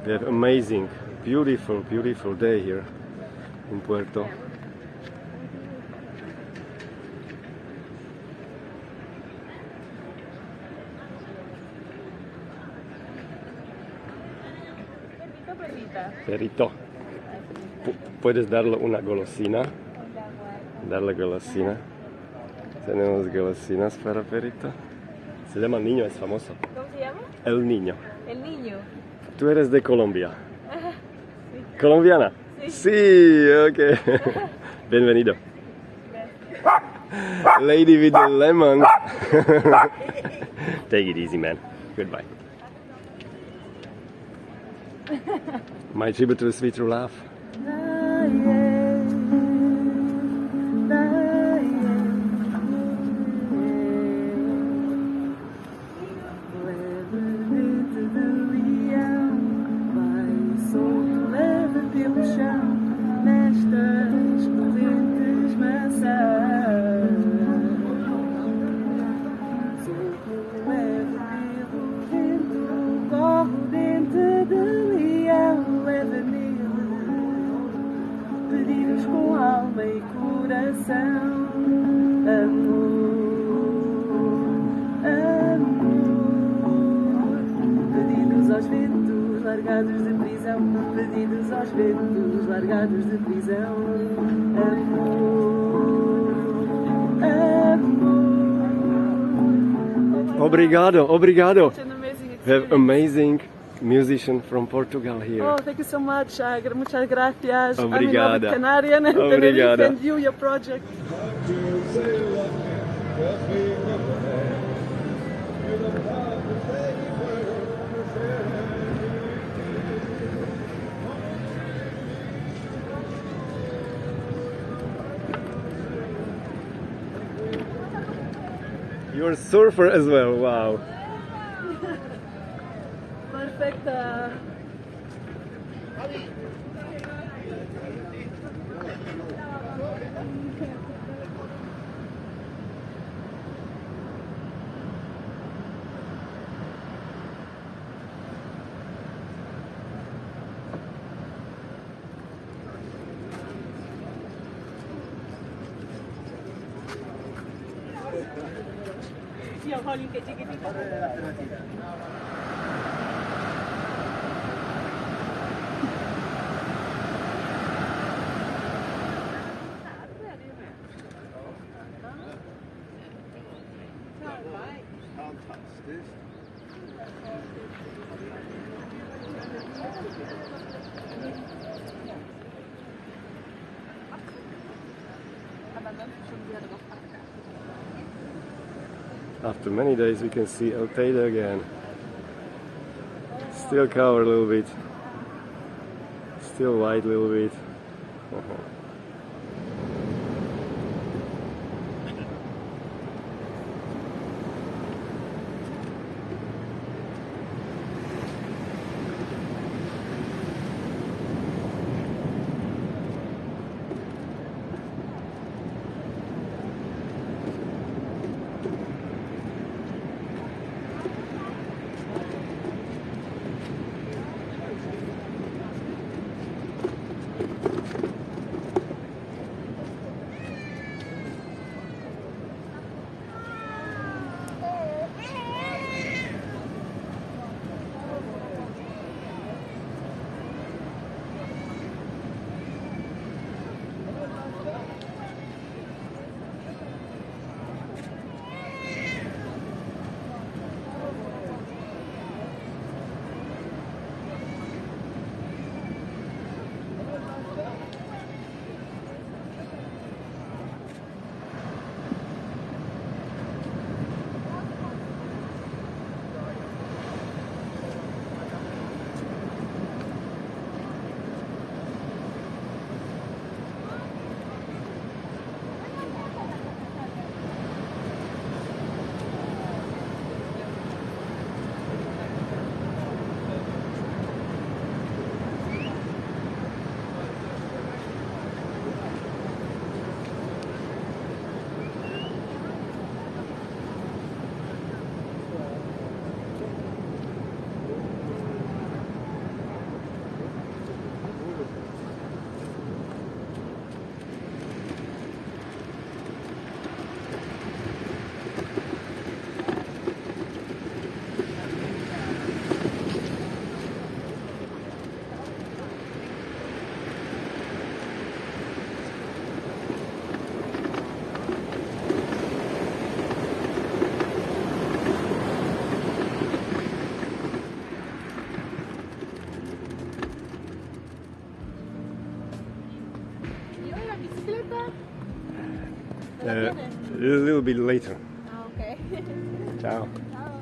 We have amazing, beautiful, beautiful day here in Puerto. Perrito, ¿puedes darle una golosina? Darle golosina. Tenemos golosinas para Perrito. Se llama Niño, es famoso. ¿Cómo se llama? El Niño. El niño. Tú eres de Colombia. Sí. ¿Colombiana? Sí. Sí, ok. Bienvenido. Lady with the lemon. Take it easy, man. Goodbye. My tribute to the sweet true love. Pedidos com alma e coração, amor, amor. Pedidos aos ventos largados de prisão, pedidos aos ventos largados de prisão, amor, amor. Obrigado, obrigado. Such an amazing We have experience. amazing musician from Portugal here. Oh, thank you so much. Muchas gracias. I'm in love Obrigada. with Canarian and Tenerife Obrigada. and you, your project. You're a surfer as well, wow. Perfect. After many days we can see El Teide again. Still covered a little bit. Still white a little bit. bit later. Ah, ok. Ciao. Ciao.